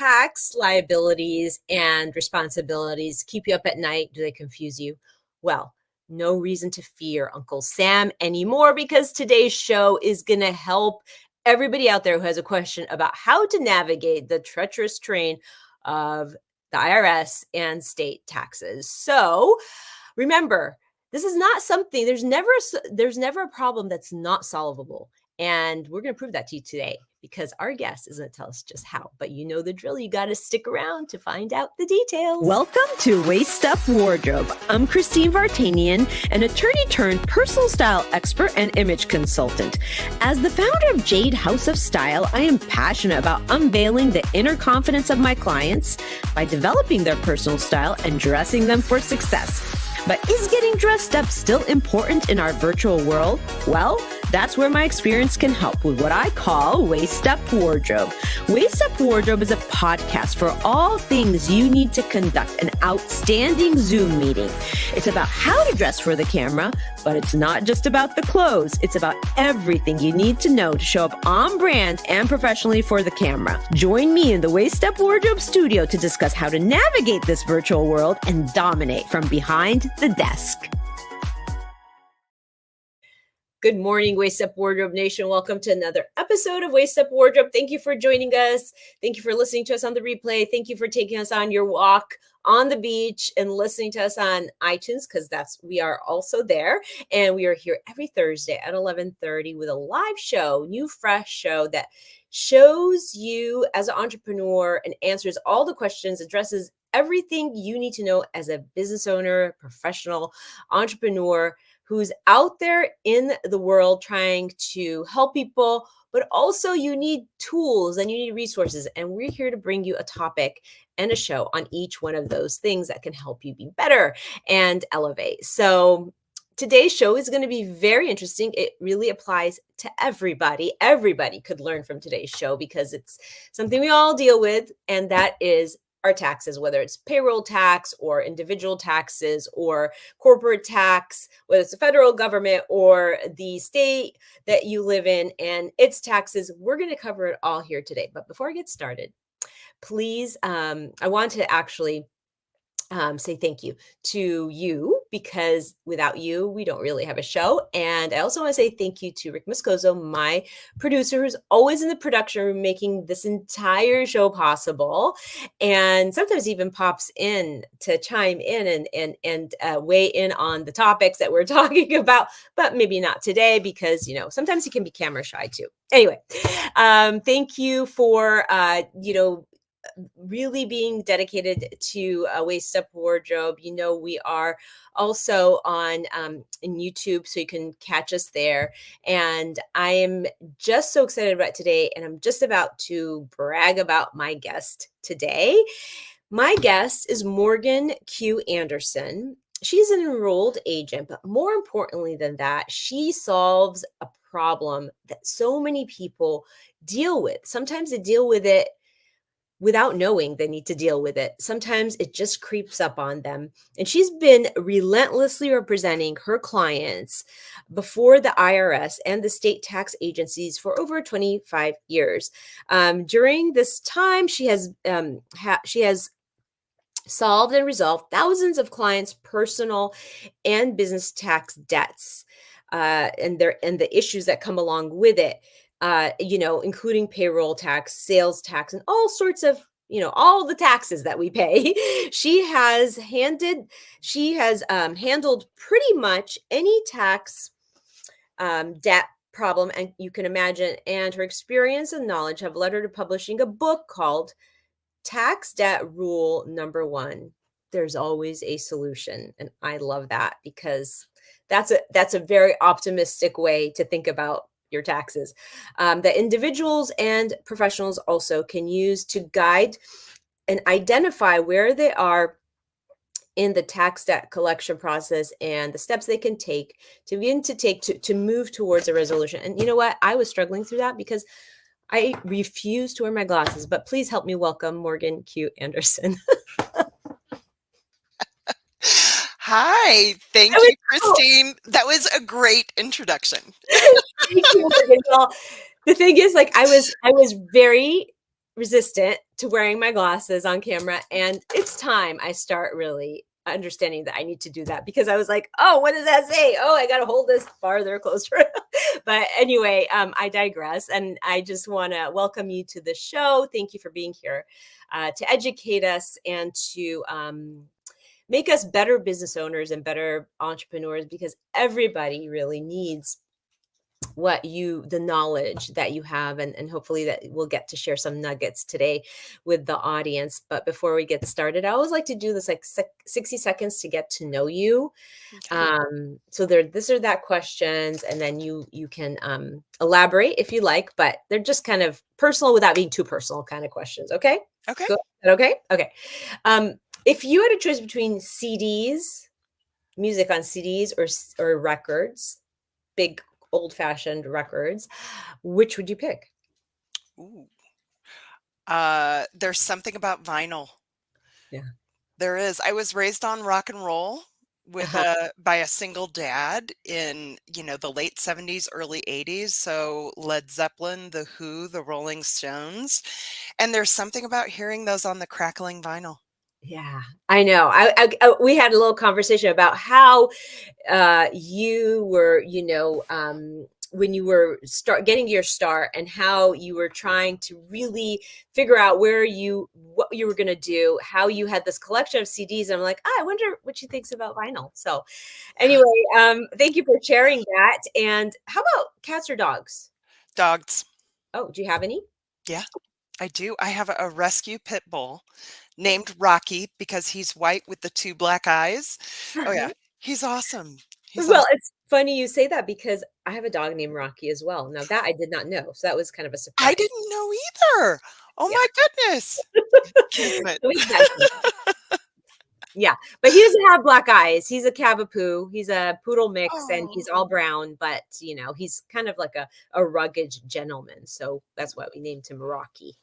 tax liabilities and responsibilities keep you up at night? Do they confuse you? Well, no reason to fear Uncle Sam anymore, because today's show is going to help everybody out there who has a question about how to navigate the treacherous terrain of the IRS and state taxes. So remember, this is not something, there's never a problem that's not solvable. And we're going to prove that to you today, because our guest is going to tell us just how. But you know the drill. You got to stick around to find out the details. Welcome to Waist Up Wardrobe. I'm Christine Vartanian, an attorney turned personal style expert and image consultant. As the founder of Jade House of Style, I am passionate about unveiling the inner confidence of my clients by developing their personal style and dressing them for success. But is getting dressed up still important in our virtual world? Well, that's where my experience can help with what I call Waist Up Wardrobe. Waist Up Wardrobe is a podcast for all things you need to conduct an outstanding Zoom meeting. It's about how to dress for the camera, but it's not just about the clothes. It's about everything you need to know to show up on brand and professionally for the camera. Join me in the Waist Up Wardrobe studio to discuss how to navigate this virtual world and dominate from behind the desk. Good morning, Waist Up Wardrobe Nation. Welcome to another episode of Waist Up Wardrobe. Thank you for joining us. Thank you for listening to us on the replay. Thank you for taking us on your walk on the beach and listening to us on iTunes, because we are also there. And we are here every Thursday at 11:30 with a live show, new fresh show that shows you as an entrepreneur and answers all the questions, addresses everything you need to know as a business owner, professional, entrepreneur who's out there in the world trying to help people, but also you need tools and you need resources. And we're here to bring you a topic and a show on each one of those things that can help you be better and elevate. So today's show is going to be very interesting. It really applies to everybody. Everybody could learn from today's show because it's something we all deal with, and that is our taxes, whether it's payroll tax or individual taxes or corporate tax, whether it's the federal government or the state that you live in and its taxes. We're going to cover it all here today. But before I get started, please, I want to actually say thank you to you, because without you, we don't really have a show. And I also want to say thank you to Rick Moscoso, my producer, who's always in the production room making this entire show possible, and sometimes even pops in to chime in and weigh in on the topics that we're talking about, but maybe not today because, sometimes he can be camera shy too. Anyway, thank you for, really being dedicated to Waist Up Wardrobe. We are also on in YouTube, so you can catch us there. And I am just so excited about today, and I'm just about to brag about my guest today. My guest is Morgan Q. Anderson. She's an enrolled agent, but more importantly than that, she solves a problem that so many people deal with. Sometimes they deal with it without knowing they need to deal with it. Sometimes it just creeps up on them. And she's been relentlessly representing her clients before the IRS and the state tax agencies for over 25 years. During this time, she has solved and resolved thousands of clients' personal and business tax debts, and the issues that come along with it. Including payroll tax, sales tax, and all sorts of, all the taxes that we pay. She has handled pretty much any tax debt problem, and you can imagine, and her experience and knowledge have led her to publishing a book called Tax Debt Rule Number 1. There's always a solution. And I love that, because that's a very optimistic way to think about your taxes, that individuals and professionals also can use to guide and identify where they are in the tax debt collection process and the steps they can take to begin to move towards a resolution. And you know what? I was struggling through that because I refuse to wear my glasses, but please help me welcome Morgan Q. Anderson. Hi, thank you, Christine. That was a great introduction. Thank you, Morgan. Well, the thing is, I was very resistant to wearing my glasses on camera, and it's time I start really understanding that I need to do that, because I was like, oh, what does that say? Oh, I got to hold this farther, closer. But anyway, I digress, and I just want to welcome you to the show. Thank you for being here to educate us and to make us better business owners and better entrepreneurs, because everybody really needs the knowledge that you have, and hopefully that we'll get to share some nuggets today with the audience. But before we get started, I always like to do this like 60 seconds to get to know you. Okay. So they're this or that questions, and then you can elaborate if you like, but they're just kind of personal without being too personal kind of questions. Okay. Okay. Go. Okay. Okay. If you had a choice between CDs, music on CDs, or records, big old-fashioned records, which would you pick? Ooh. There's something about vinyl. Yeah. There is. I was raised on rock and roll with Uh-huh. by a single dad in, the late 70s, early 80s. So Led Zeppelin, The Who, the Rolling Stones. And there's something about hearing those on the crackling vinyl. Yeah, I know. We had a little conversation about how you were, when you were getting your start, and how you were trying to really figure out what you were going to do, how you had this collection of CDs. And I'm like, I wonder what she thinks about vinyl. So anyway, thank you for sharing that. And how about cats or dogs? Dogs. Oh, do you have any? Yeah, I do. I have a rescue pit bull named Rocky because he's white with the two black eyes. Oh yeah, he's awesome. He's Well, awesome. it's funny you say that, because I have a dog named Rocky as well. Now that I did not know, so that was kind of a I surprise. didn't know either. Oh Yeah. my goodness. Kismet. So he's nice. Yeah, but he doesn't have black eyes. He's a Cavapoo. He's a poodle mix, and Oh, he's all brown, but he's kind of like a rugged gentleman. So that's why we named him Rocky.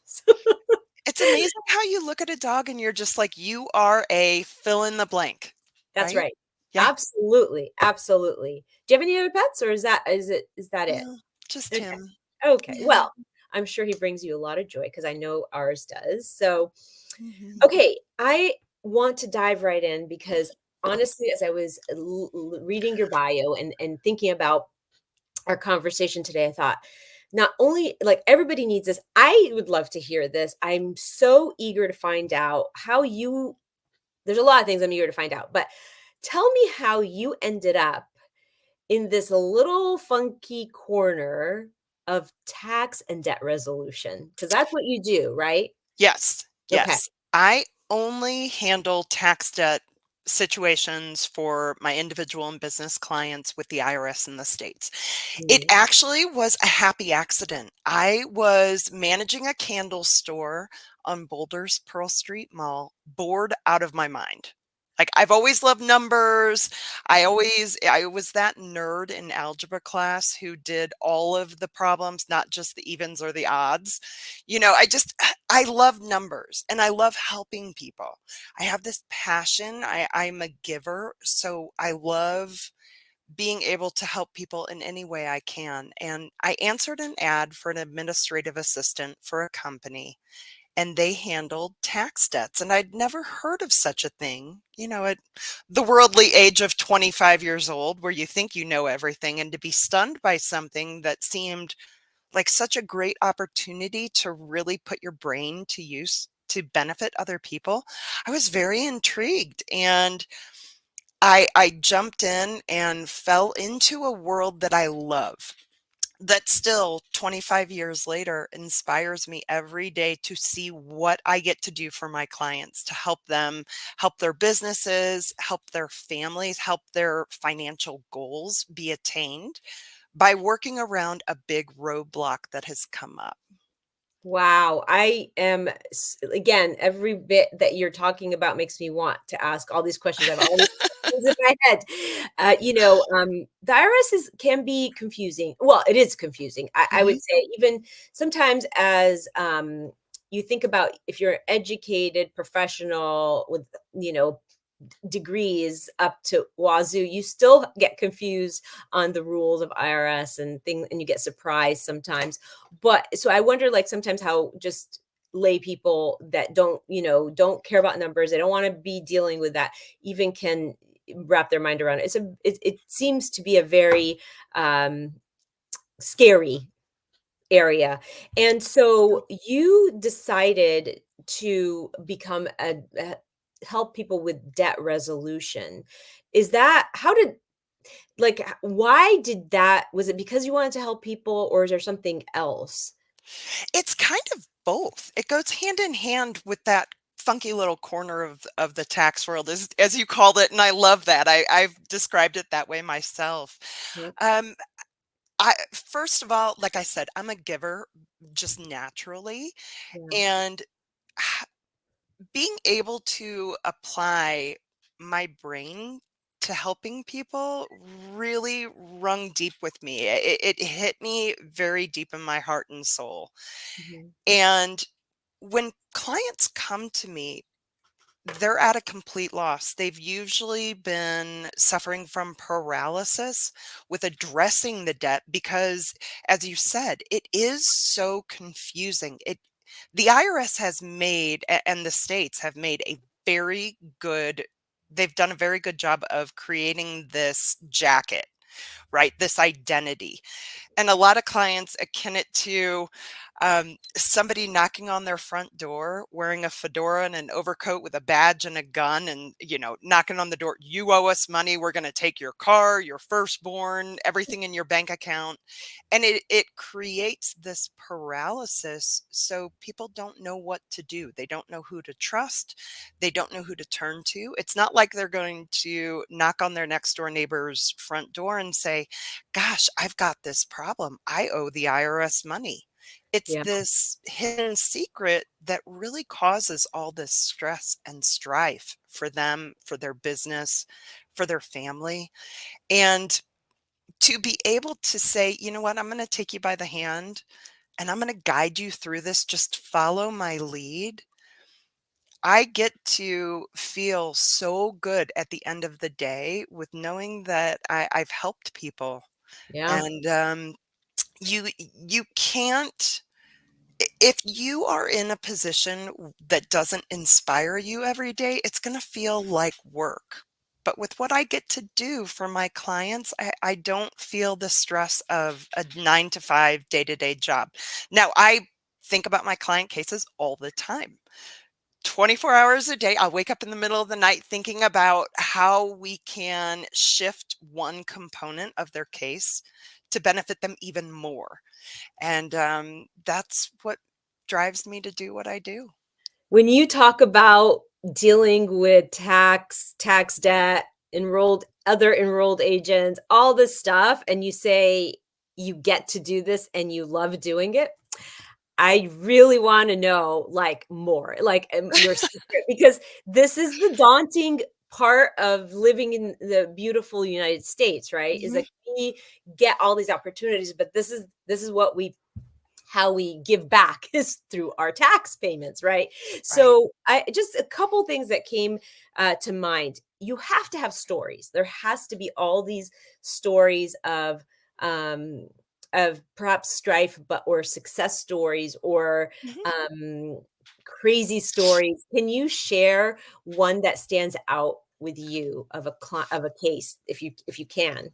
it's amazing how you look at a dog and you're just like, you are a fill in the blank, That's right? right. Yeah. Absolutely. Absolutely. Do you have any other pets, or is that it? No, just Okay. him. Okay. Yeah. Well, I'm sure he brings you a lot of joy, because I know ours does. So, Mhm. okay, I want to dive right in, because honestly, as I was reading your bio and thinking about our conversation today, I thought, not only like everybody needs this, I would love to hear this. I'm so eager to find out there's a lot of things I'm eager to find out, but tell me how you ended up in this little funky corner of tax and debt resolution, because that's what you do, right? Yes. Okay. Yes. I only handle tax debt situations for my individual and business clients with the IRS in the States. It Mhm. actually was a happy accident. I was managing a candle store on Boulder's Pearl Street Mall, bored out of my mind. Like I've always loved numbers. I was that nerd in algebra class who did all of the problems, not just the evens or the odds. I love numbers and I love helping people. I have this passion. I'm a giver, so I love being able to help people in any way I can. And I answered an ad for an administrative assistant for a company, and they handled tax debts. And I'd never heard of such a thing, at the worldly age of 25 years old, where you think you know everything, and to be stunned by something that seemed like such a great opportunity to really put your brain to use to benefit other people. I was very intrigued, and I jumped in and fell into a world that I love, that still 25 years later inspires me every day to see what I get to do for my clients, to help them, help their businesses, help their families, help their financial goals be attained by working around a big roadblock that has come up. Wow. I am, again, every bit that you're talking about makes me want to ask all these questions. I've all these questions in my head. The IRS can be confusing. Well, it is confusing. I would Mhm. say, even sometimes, as you think about, if you're an educated professional with, you know, degrees up to wazoo, you still get confused on the rules of IRS and things, and you get surprised sometimes. But so I wonder, like, sometimes how just lay people that don't care about numbers, they don't want to be dealing with that, even can wrap their mind around it. It seems to be a very scary area. And so you decided to become help people with debt resolution. Is that how did like why did that, was it because you wanted to help people, or is there something else? It's kind of both. It goes hand in hand with that funky little corner of the tax world, as you called it, and I love that. I've described it that way myself. Yep. Um, I first of all, like I said, I'm a giver just naturally, Yeah. and being able to apply my brain to helping people really rung deep with me. It hit me very deep in my heart and soul. Mhm. And when clients come to me, they're at a complete loss. They've usually been suffering from paralysis with addressing the debt because, as you said, it is so confusing. The IRS has made, and the states have made a very good, they've done a very good job of creating this jacket, right? This identity. And a lot of clients akin it to somebody knocking on their front door wearing a fedora and an overcoat with a badge and a gun, and knocking on the door, you owe us money, we're going to take your car, your firstborn, everything in your bank account. And it creates this paralysis, so people don't know what to do. They don't know who to trust, they don't know who to turn to. It's not like they're going to knock on their next door neighbor's front door and say, gosh, I've got this problem, I owe the IRS money. It's Yeah. this hidden secret that really causes all this stress and strife for them, for their business, for their family. And to be able to say, you know what, I'm going to take you by the hand and I'm going to guide you through this. Just follow my lead. I get to feel so good at the end of the day with knowing that I've helped people. Yeah. And you can't, if you are in a position that doesn't inspire you every day, it's going to feel like work. But with what I get to do for my clients, I don't feel the stress of a 9 to 5 day-to-day job. Now, I think about my client cases all the time. 24 hours a day, I'll wake up in the middle of the night thinking about how we can shift one component of their case to benefit them even more. And that's what drives me to do what I do. When you talk about dealing with tax debt, other enrolled agents, all this stuff, and you say you get to do this and you love doing it, I really want to know like more, like your secret, because this is the daunting part of living in the beautiful United States, right? Is Mhm. that we get all these opportunities, but this is what we how we give back is through our tax payments, right? Right. So, I just a couple things that came to mind. You have to have stories. There has to be all these stories um, of perhaps strife, but or success stories or Mhm. crazy stories. Can you share one that stands out with you of of a case, if you can?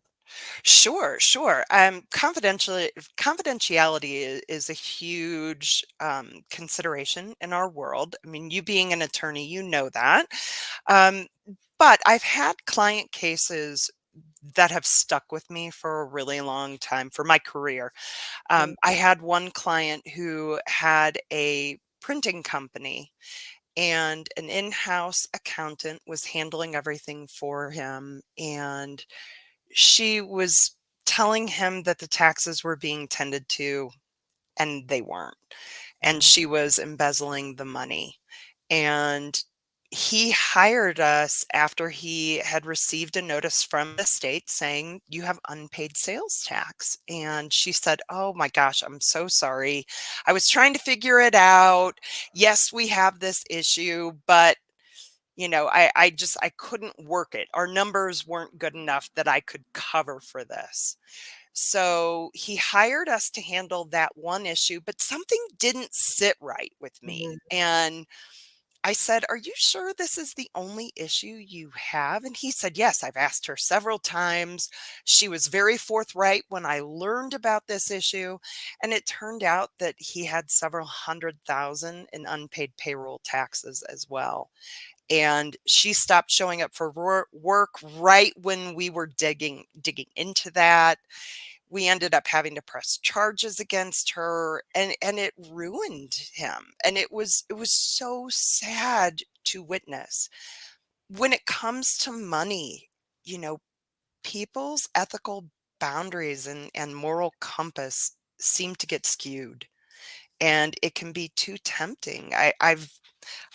Sure, sure. Confidentiality is a huge consideration in our world. I mean, you being an attorney, you know that. Um, but I've had client cases that have stuck with me for a really long time for my career. Yeah. I had one client who had a printing company, and an in-house accountant was handling everything for him. And she was telling him that the taxes were being tended to, and they weren't. And Mm. she was embezzling the money. And he hired us after he had received a notice from the state saying, you have unpaid sales tax. And she said, oh my gosh, I'm so sorry. I was trying to figure it out. Yes, we have this issue, but I couldn't work it. Our numbers weren't good enough that I could cover for this. So he hired us to handle that one issue, but something didn't sit right with me. Mhm. And I said, "Are you sure this is the only issue you have?" And he said, "Yes, I've asked her several times. She was very forthright when I learned about this issue." And it turned out that he had several hundred thousand in unpaid payroll taxes as well. And she stopped showing up for work right when we were digging into that. We ended up having to press charges against her, and it ruined him. And it was so sad to witness. When it comes to money, you know, people's ethical boundaries and moral compass seem to get skewed, and it can be too tempting.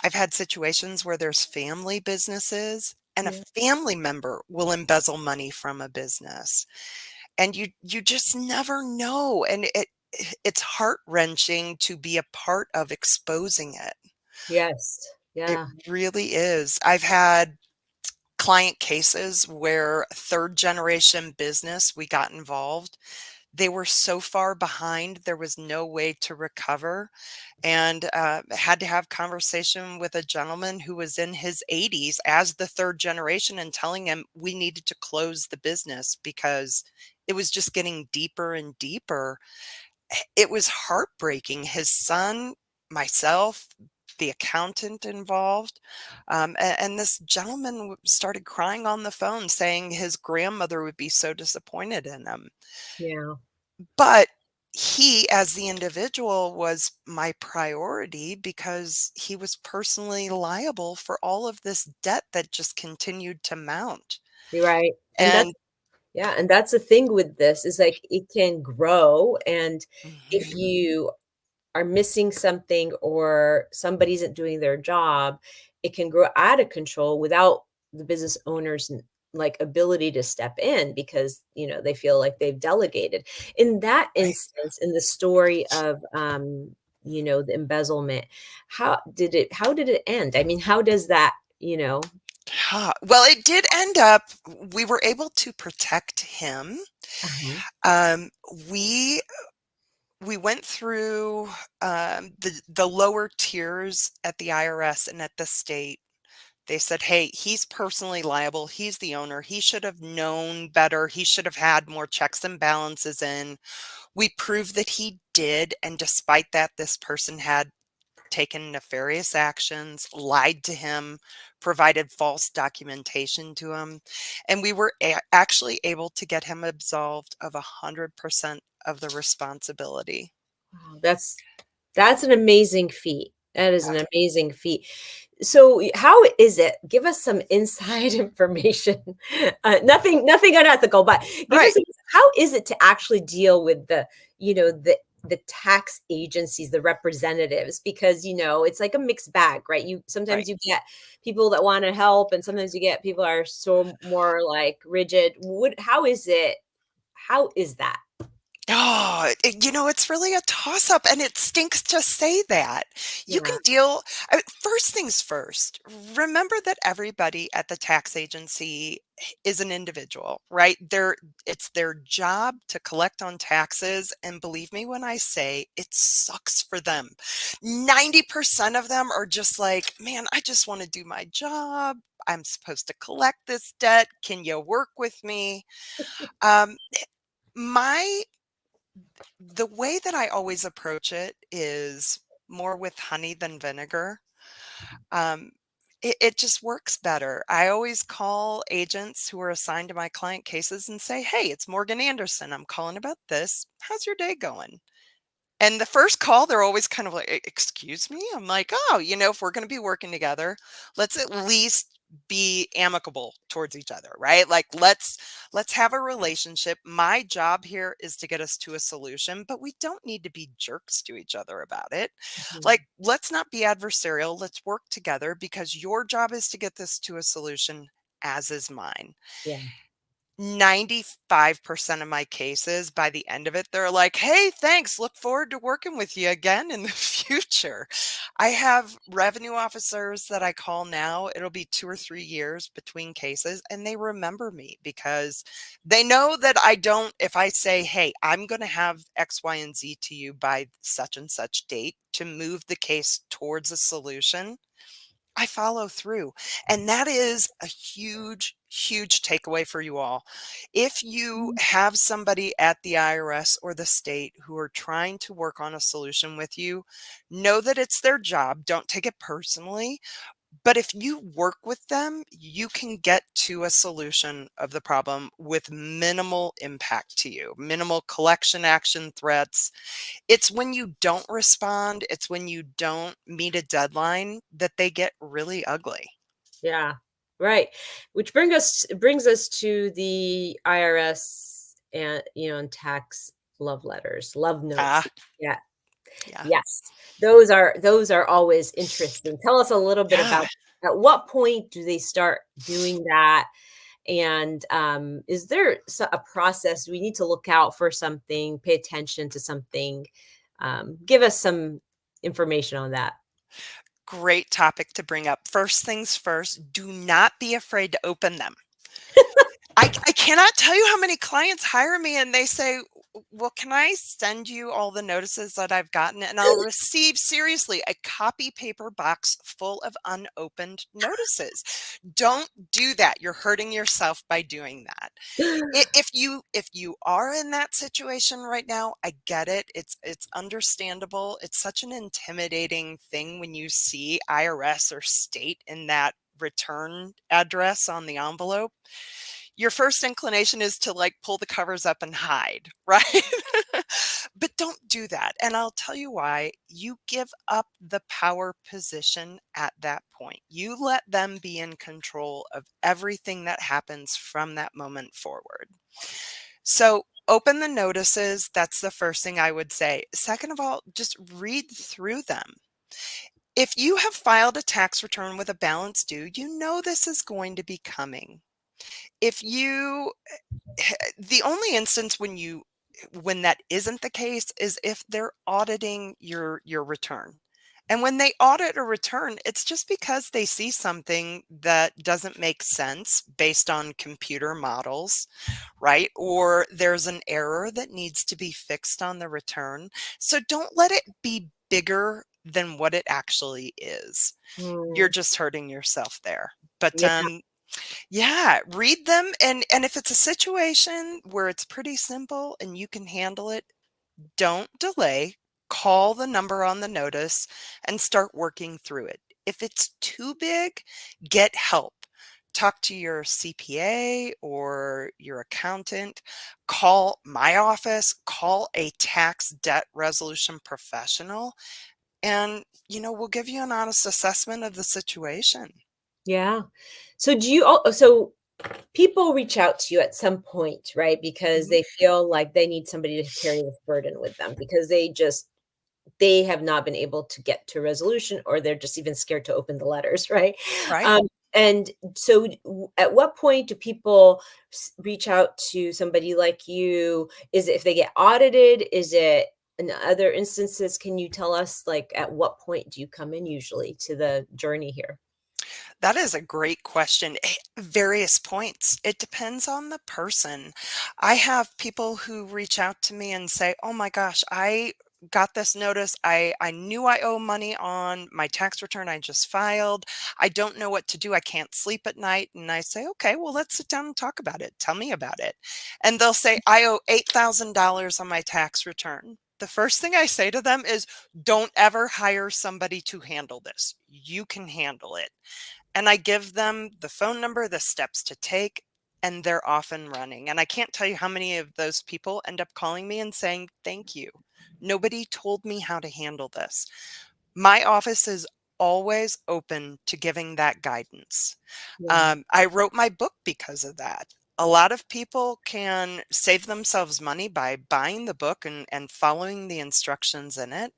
I've had situations where there's family businesses and a Yeah. family member will embezzle money from a business, and you just never know, and it's heart-wrenching to be a part of exposing it. Yes. It Yeah. really is. I've had client cases where third generation business, we got involved. They were so far behind, there was no way to recover, and had to have conversation with a gentleman who was in his 80s as the third generation, and telling him we needed to close the business because it was just getting deeper and deeper. It was heartbreaking. His son, myself, the accountant involved, and this gentleman started crying on the phone saying his grandmother would be so disappointed in him. Yeah. But he, as the individual, was my priority because he was personally liable for all of this debt that just continued to mount. You're right. And that's And yeah, and that's the thing with this is like it can grow, and if Mhm. you are missing something or somebody isn't doing their job, it can grow out of control without the business owner's like ability to step in because they feel like they've delegated. In that Right. instance, in the story of the embezzlement, how did it end? I mean, how does that? Well, it did end up, we were able to protect him. Uh-huh. Um, we we went through the lower tiers at the IRS and at the state. They said, "Hey, he's personally liable. He's the owner. He should have known better. He should have had more checks and balances in." We proved that he did, and despite that, this person had taken nefarious actions, lied to him, provided false documentation to him, and we were actually able to get him absolved of 100% of the responsibility. Wow, that's an amazing feat. That is an amazing feat. So, how is it? Give us some inside information. Nothing unethical, but give Right, us how is it to actually deal with the tax agencies, the representatives, because it's like a mixed bag, right? You right. sometimes you get people that want to help, and sometimes you get people that are so more like rigid. How is it? How is that? Oh, it's really a toss up, and it stinks to say that. You can Yeah, first things first, remember that everybody at the tax agency is an individual, right? It's their job to collect on taxes. And believe me when I say it sucks for them. 90% of them are just like, man, I just want to do my job. I'm supposed to collect this debt. Can you work with me? Um, my The way that I always approach it is more with honey than vinegar. Um, it just works better. I always call agents who are assigned to my client cases and say, "Hey, it's Morgan Anderson. I'm calling about this. How's your day going?" And the first call, they're always kind of like, Excuse me?" I'm like, "Oh, if we're going to be working together, let's at least be amicable towards each other, right? Like let's have a relationship. My job here is to get us to a solution, but we don't need to be jerks to each other about it. mhm, Like let's not be adversarial. Let's work together because your job is to get this to a solution, as is mine." yeah, 95% of my cases, by the end of it, they're like, hey, thanks. Look forward to working with you again in the future. I have revenue officers that I call now. It'll be 2 or 3 years between cases, and they remember me because they know that I don't, if I say, hey, I'm going to have X, Y, and Z to you by such and such date to move the case towards a solution, I follow through. And that is a huge, huge takeaway for you all. If you have somebody at the IRS or the state who are trying to work on a solution with you, know that it's their job. Don't take it personally. But if you work with them, you can get to a solution of the problem with minimal impact to you, minimal collection action threats. It's when you don't respond, it's when you don't meet a deadline that they get really ugly. Yeah, right. Which brings us to the IRS and and tax love letters, love notes. Ah, Yeah. yeah. Yes. Those are always interesting. Tell us a little bit Yeah. about at what point do they start doing that? And is there a process we need to look out for something, pay attention to something? Give us some information on that. Great topic to bring up. First things first, do not be afraid to open them. I cannot tell you how many clients hire me and they say, well, can I send you all the notices that I've gotten? And I'll receive, seriously, a copy paper box full of unopened notices. Don't do that. You're hurting yourself by doing that. If you are in that situation right now, I get it. It's understandable. It's such an intimidating thing when you see IRS or state in that return address on the envelope. Your first inclination is to like pull the covers up and hide, right? But don't do that. And I'll tell you why. You give up the power position at that point. You let them be in control of everything that happens from that moment forward. So open the notices. That's the first thing I would say. Second of all, just read through them. If you have filed a tax return with a balance due, you know this is going to be coming. If you The only instance when that isn't the case is if they're auditing your return. And when they audit a return, it's just because they see something that doesn't make sense based on computer models, right? Or there's an error that needs to be fixed on the return. So don't let it be bigger than what it actually is. You're Mm, just hurting yourself there. But yeah. yeah, read them, and if it's a situation where it's pretty simple and you can handle it, don't delay. Call the number on the notice and start working through it. If it's too big, get help. Talk to your CPA or your accountant. Call my office, call a tax debt resolution professional, and we'll give you an honest assessment of the situation. Yeah. So do you so people reach out to you at some point, right? Because Mhm. they feel like they need somebody to carry this burden with them because they have not been able to get to resolution or they're just even scared to open the letters, right? Right? And so at what point do people reach out to somebody like you? Is it if they get audited? Is it in other instances? Can you tell us like at what point do you come in usually to the journey here? That is a great question. Various points. It depends on the person. I have people who reach out to me and say, "Oh my gosh, I got this notice. I knew I owe money on my tax return I just filed. I don't know what to do. I can't sleep at night." And I say, "Okay, well, let's sit down and talk about it. Tell me about it." And they'll say, "I owe $8,000 on my tax return." The first thing I say to them is, "Don't ever hire somebody to handle this. You can handle it." And I give them the phone number, the steps to take, and they're off and running. And I can't tell you how many of those people end up calling me and saying, "Thank you. Nobody told me how to handle this." My office is always open to giving that guidance. Yeah. I wrote my book because of that. A lot of people can save themselves money by buying the book and following the instructions in it.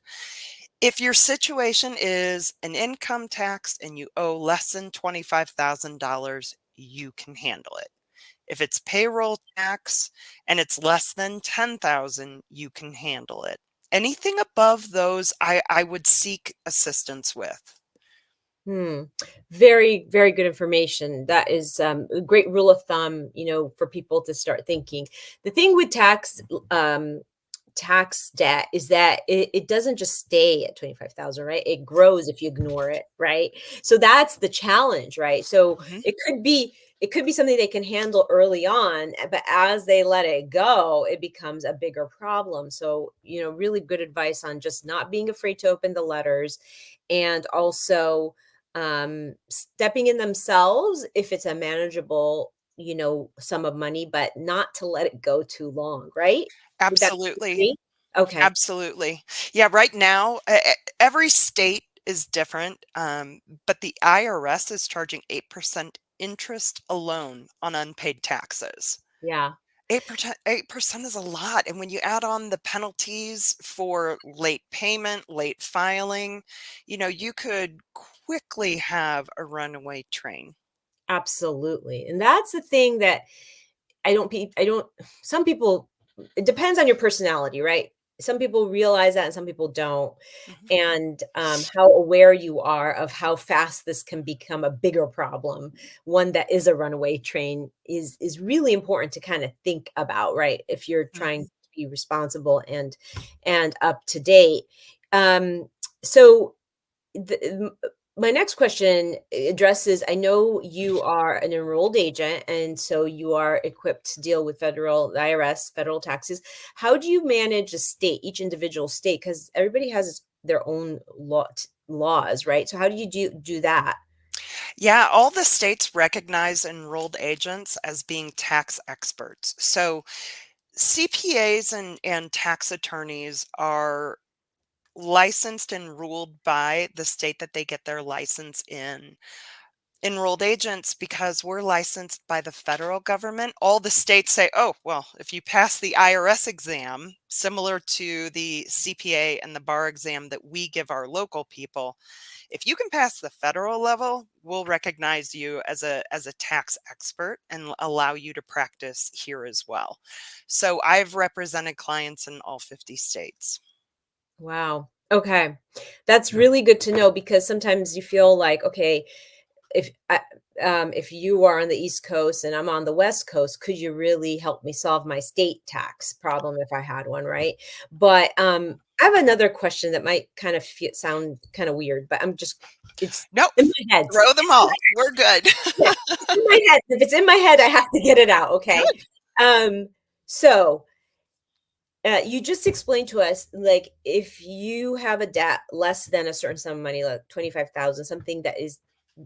If your situation is an income tax and you owe less than $25,000, you can handle it. If it's payroll tax and it's less than 10,000, you can handle it. Anything above those, I would seek assistance with. Hmm. Very, very good information. That is a great rule of thumb, for people to start thinking. The thing with tax debt is that it doesn't just stay at 25,000, right? It grows if you ignore it, right? So that's the challenge, right? So Mhm. it could be something they can handle early on, but as they let it go, it becomes a bigger problem. So, really good advice on just not being afraid to open the letters, and also stepping in themselves if it's a manageable, sum of money, but not to let it go too long, right? Would that Absolutely. agree? Okay. Absolutely. Yeah, right now, every state is different, but the IRS is charging 8% interest alone on unpaid taxes. Yeah, 8% is a lot. And when you add on the penalties for late payment, late filing, you could quickly have a runaway train. absolutely. And that's the thing that I don't some people, it depends on your personality, right? Some people realize that and some people don't. Mhm. And how aware you are of how fast this can become a bigger problem, one that is a runaway train, is really important to kind of think about, right? If you're trying Mhm. to be responsible and up to date. So my next question addresses, I know you are an enrolled agent, and so you are equipped to deal with the IRS, federal taxes. How do you manage a state, each individual state? Because everybody has their own laws, right? So how do you do that? Yeah, all the states recognize enrolled agents as being tax experts. So CPAs and tax attorneys are licensed and ruled by the state that they get their license in. Enrolled agents, because we're licensed by the federal government, all the states say, oh, well, if you pass the IRS exam, similar to the CPA and the bar exam that we give our local people, if you can pass the federal level, we'll recognize you as a tax expert and allow you to practice here as well. So I've represented clients in all 50 states. Wow. Okay. That's really good to know, because sometimes you feel like, okay, if you are on the East Coast and I'm on the West Coast, could you really help me solve my state tax problem if I had one, right? But I have another question that might kind of sound kind of weird, but it's Nope, in my head. throw them all. We're good. Yeah, it's in my head. If it's in my head, I have to get it out. Okay. Good. So you just explained to us, like, if you have a debt less than a certain sum of money, like 25,000, something that is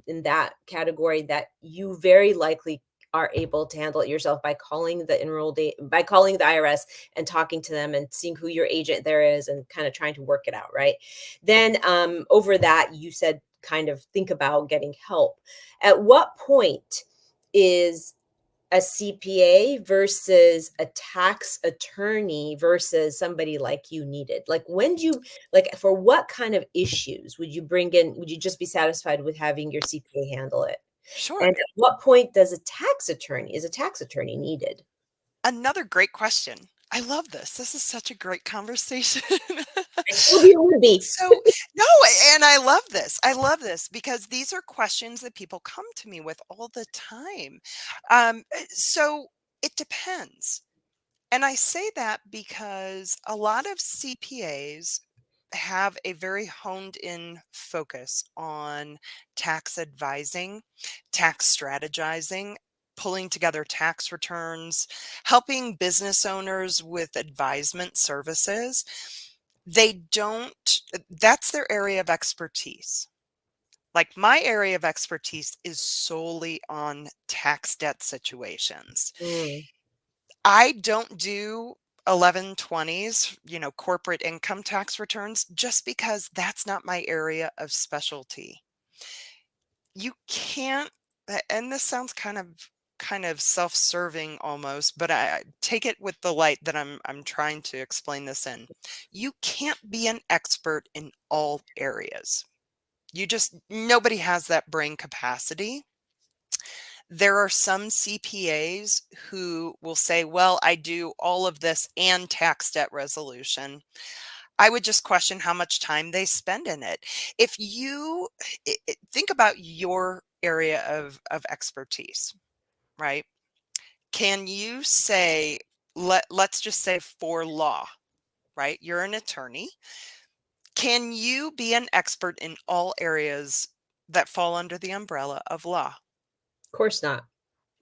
in that category, that you very likely are able to handle it yourself by calling by calling the IRS and talking to them and seeing who your agent there is and kind of trying to work it out, right? Then over that, you said kind of think about getting help. At what point is a CPA versus a tax attorney versus somebody like you needed? Like, when do you, like, for what kind of issues would you just be satisfied with having your CPA handle it? Sure. And at what point is a tax attorney needed? Another great question. I love this. This is such a great conversation. I told you it would be. So, no, and I love this. I love this because these are questions that people come to me with all the time. So it depends. And I say that because a lot of CPAs have a very honed in focus on tax advising, tax strategizing, pulling together tax returns, helping business owners with advisement services. They don't, that's their area of expertise. Like my area of expertise is solely on tax debt situations. Mm, I don't do 1120s, corporate income tax returns, just because that's not my area of specialty. You can't, and this sounds kind of self-serving almost, but I take it with the light that I'm trying to explain this in. You can't be an expert in all areas. Nobody has that brain capacity. There are some CPAs who will say, well, I do all of this and tax debt resolution. I would just question how much time they spend in it. If you think about your area of expertise, right? Can you say, let's just say for law, right? You're an attorney. Can you be an expert in all areas that fall under the umbrella of law? Of course not.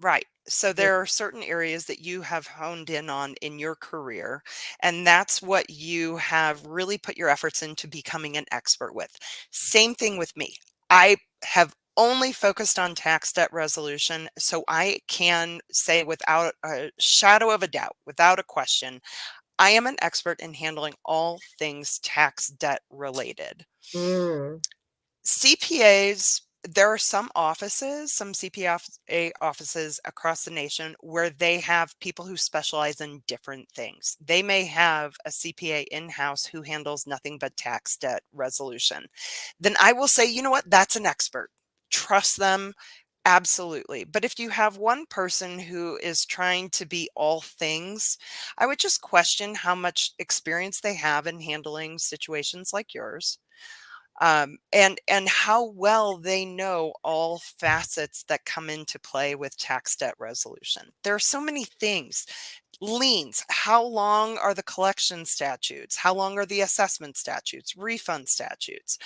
Right. So there are certain areas that you have honed in on in your career, and that's what you have really put your efforts into becoming an expert with. Same thing with me. I have only focused on tax debt resolution, so I can say without a shadow of a doubt, without a question, I am an expert in handling all things tax debt related. Mm. CPAs, there are some offices, some CPA offices across the nation where they have people who specialize in different things. They may have a CPA in-house who handles nothing but tax debt resolution. Then I will say, you know what, that's an expert. Trust them. Absolutely. But if you have one person who is trying to be all things, I would just question how much experience they have in handling situations like yours, and how well they know all facets that come into play with tax debt resolution. There are so many things. Liens, how long are the collection statutes? How long are the assessment statutes, refund statutes?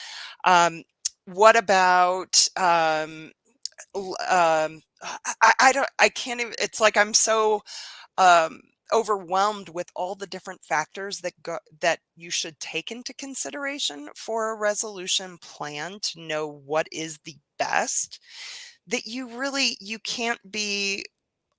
What about I can't even, it's like I'm so um, overwhelmed with all the different factors that you should take into consideration for a resolution plan to know what is the best, that you can't be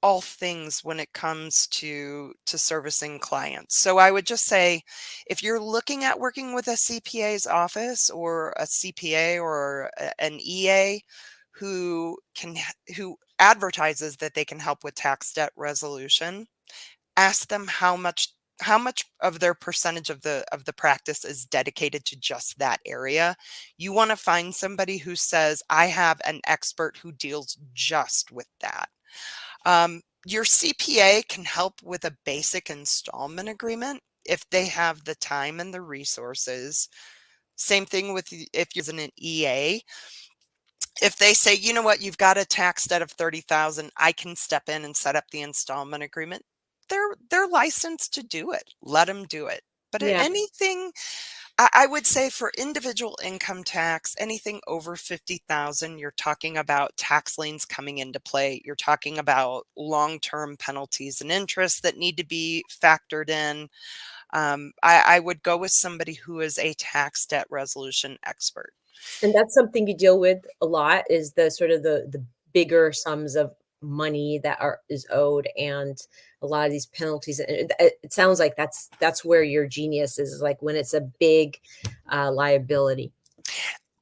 all things when it comes to servicing clients. So I would just say, if you're looking at working with a CPA's office or a CPA or an EA who advertises that they can help with tax debt resolution, ask them how much of their percentage of the practice is dedicated to just that area. You want to find somebody who says, I have an expert who deals just with that. Your CPA can help with a basic installment agreement if they have the time and the resources. Same thing with if you're an EA. If they say, you know what, you've got a tax debt of 30,000, I can step in and set up the installment agreement. They're licensed to do it. Let them do it. But Yeah. anything, I would say for individual income tax, anything over 50,000, you're talking about tax liens coming into play. You're talking about long-term penalties and interest that need to be factored in. I would go with somebody who is a tax debt resolution expert. And that's something you deal with a lot, is the sort of the bigger sums of money that is owed, and a lot of these penalties. And it sounds like that's where your genius is, like when it's a big liability.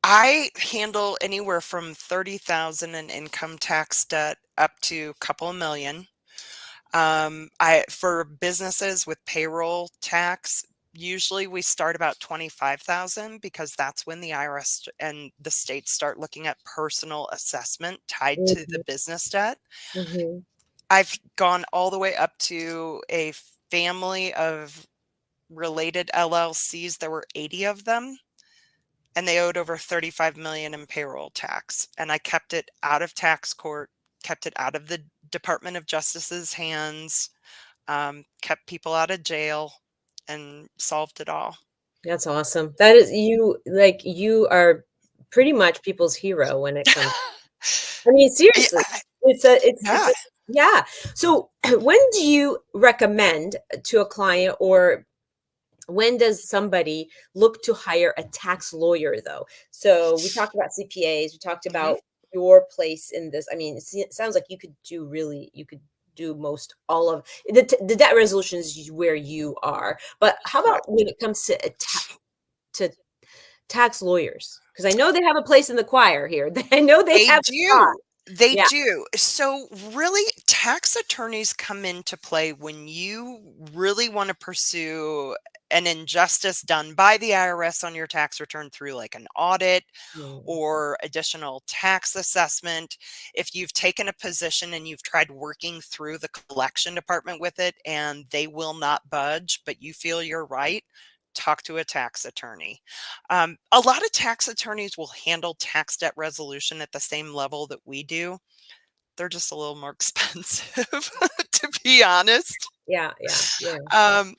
I handle anywhere from 30,000 in income tax debt up to a couple of million. For businesses with payroll tax, usually we start about 25,000 because that's when the IRS and the states start looking at personal assessment tied to the Mhm, business debt. mhm. I've gone all the way up to a family of related LLCs. There were 80 of them, and they owed over 35 million in payroll tax. And I kept it out of tax court, kept it out of the Department of Justice's hands, kept people out of jail, and solved it all. That's awesome. That is, you are pretty much people's hero when it comes. I mean, Yeah. seriously, it's Yeah. a yeah. So when do you recommend to a client, or when does somebody look to hire a tax lawyer, though? So we talked about CPAs, we talked Mhm. about your place in this. I mean, it sounds like you could do most all of the debt resolution is where you are. But how about Correct. when it comes to to tax lawyers? Because I know they have a place in the choir here. I know they They have a spot. do. They Yeah. do. So, really, tax attorneys come into play when you really want to pursue an injustice done by the IRS on your tax return through like an audit Mm. or additional tax assessment. If you've taken a position and you've tried working through the collection department with it and they will not budge, but you feel you're right, talk to a tax attorney. A lot of tax attorneys will handle tax debt resolution at the same level that we do. They're just a little more expensive, to be honest. Yeah, yeah, yeah. Um,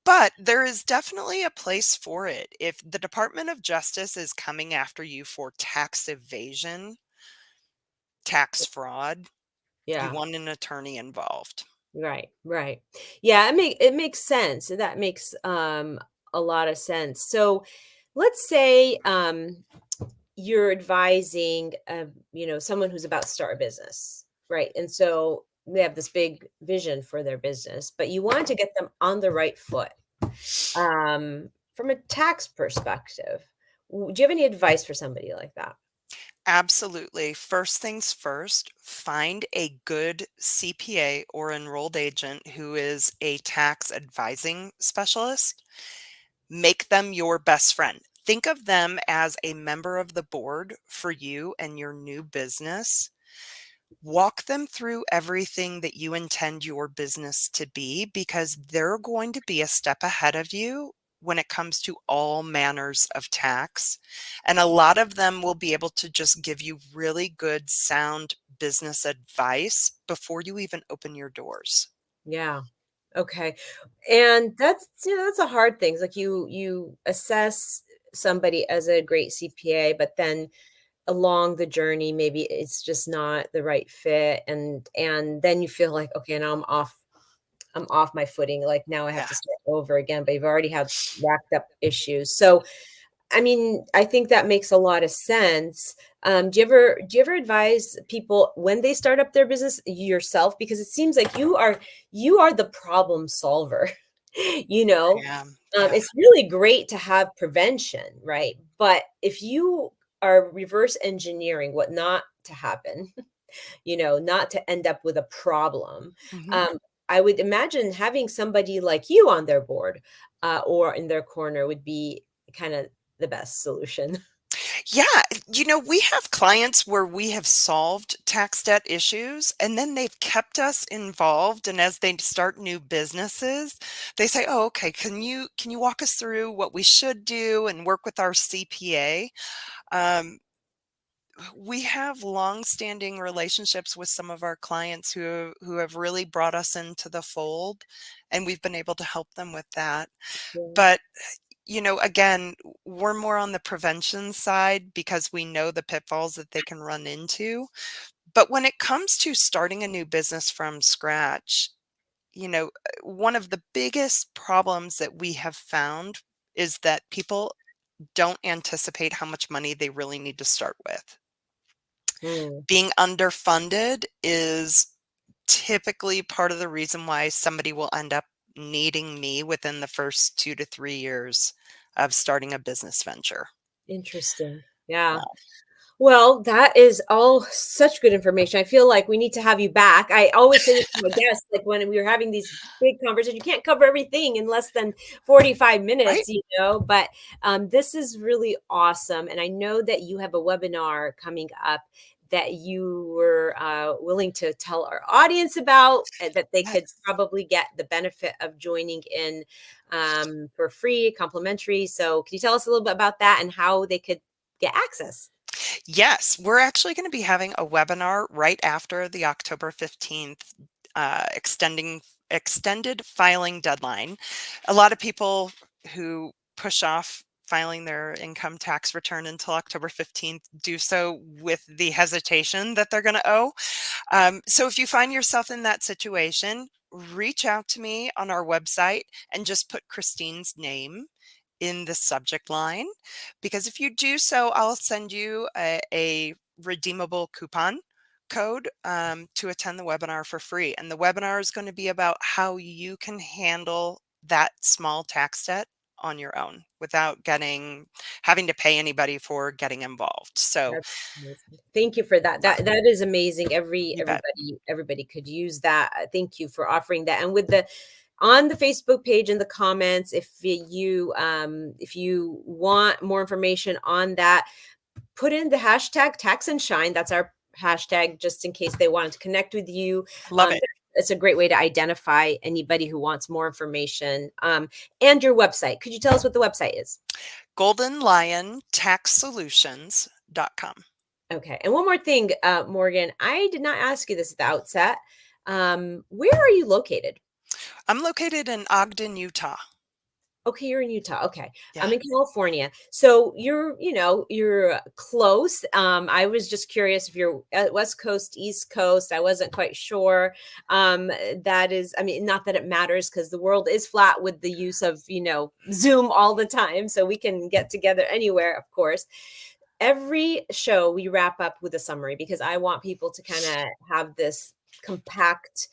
but there is definitely a place for it. If the Department of Justice is coming after you for tax evasion, tax fraud, you Yeah. want an attorney involved. Right, right. Yeah, it makes sense. That makes a lot of sense. So let's say you're advising someone who's about to start a business, right? And so they have this big vision for their business, but you want to get them on the right foot. From a tax perspective, do you have any advice for somebody like that? Absolutely. First things first, find a good CPA or enrolled agent who is a tax advising specialist. Make them your best friend. Think of them as a member of the board for you and your new business. Walk them through everything that you intend your business to be because they're going to be a step ahead of you when it comes to all manners of tax. And a lot of them will be able to just give you really good, sound business advice before you even open your doors. Yeah. Okay. And that's a hard thing. It's like you assess somebody as a great CPA, but then along the journey, maybe it's just not the right fit. And then you feel like, okay, now I'm off my footing. Like now I have Yeah. to start over again, but you've already had racked up issues. So I mean, I think that makes a lot of sense. Do you ever advise people when they start up their business yourself? Because it seems like you are the problem solver. you know, Yeah. Yeah. it's really great to have prevention, right? But if you are reverse engineering what not to happen, not to end up with a problem, Mhm. um, I would imagine having somebody like you on their board or in their corner would be kind of the best solution. Yeah, we have clients where we have solved tax debt issues and then they've kept us involved and as they start new businesses, they say, "Oh, okay, can you walk us through what we should do and work with our CPA?" Um, we have long-standing relationships with some of our clients who have really brought us into the fold and we've been able to help them with that. Yeah. But again, we're more on the prevention side because we know the pitfalls that they can run into. But when it comes to starting a new business from scratch, one of the biggest problems that we have found is that people don't anticipate how much money they really need to start with. Mm, Being underfunded is typically part of the reason why somebody will end up needing me within the first 2 to 3 years of starting a business venture. interesting. Yeah. Yeah. Well, that is all such good information. I feel like we need to have you back. I always say this to my guests, like when we were having these big conversations, you can't cover everything in less than 45 Right? minutes. But this is really awesome. And I know that you have a webinar coming up that you were willing to tell our audience about, that they could Yes. probably get the benefit of joining in for free, complimentary. So, can you tell us a little bit about that and how they could get access? Yes, we're actually going to be having a webinar right after the October 15th extended filing deadline. A lot of people who push off filing their income tax return until October 15th do so with the hesitation that they're going to owe. So if you find yourself in that situation, reach out to me on our website and just put Christine's name in the subject line. Because if you do so, I'll send you a redeemable coupon code to attend the webinar for free. And the webinar is going to be about how you can handle that small tax debt on your own without having to pay anybody for getting involved. So That's amazing. Thank you for that. That is amazing. you bet. Everybody could use that. Thank you for offering that. And with the on the Facebook page in the comments, if you want more information on that, put in the hashtag tax and shine. That's our hashtag, just in case they wanted to connect with you. Love it. It's a great way to identify anybody who wants more information. And your website. Could you tell us what the website is? goldenliontaxsolutions.com. Okay. And one more thing, Morgan, I did not ask you this at the outset. Where are you located? I'm located in Ogden, Utah. Okay, you're in Utah. Okay. Yeah. I'm in California. So you're close. I was just curious if you're at West Coast, East Coast. I wasn't quite sure. That is, I mean, not that it matters because the world is flat with the use of, Zoom all the time. So we can get together anywhere, of course. Every show we wrap up with a summary because I want people to kind of have this compact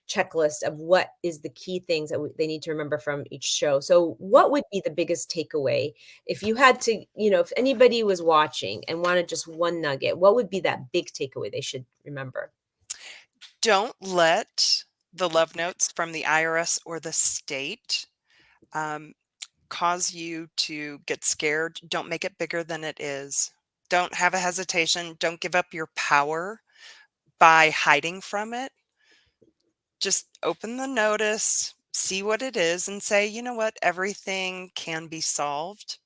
checklist of what is the key things that they need to remember from each show. So what would be the biggest takeaway if you had to, if anybody was watching and wanted just one nugget, what would be that big takeaway they should remember? Don't let the love notes from the IRS or the state cause you to get scared. Don't make it bigger than it is. Don't have a hesitation. Don't give up your power by hiding from it. Just open the notice, see what it is, and say, you know what, everything can be solved.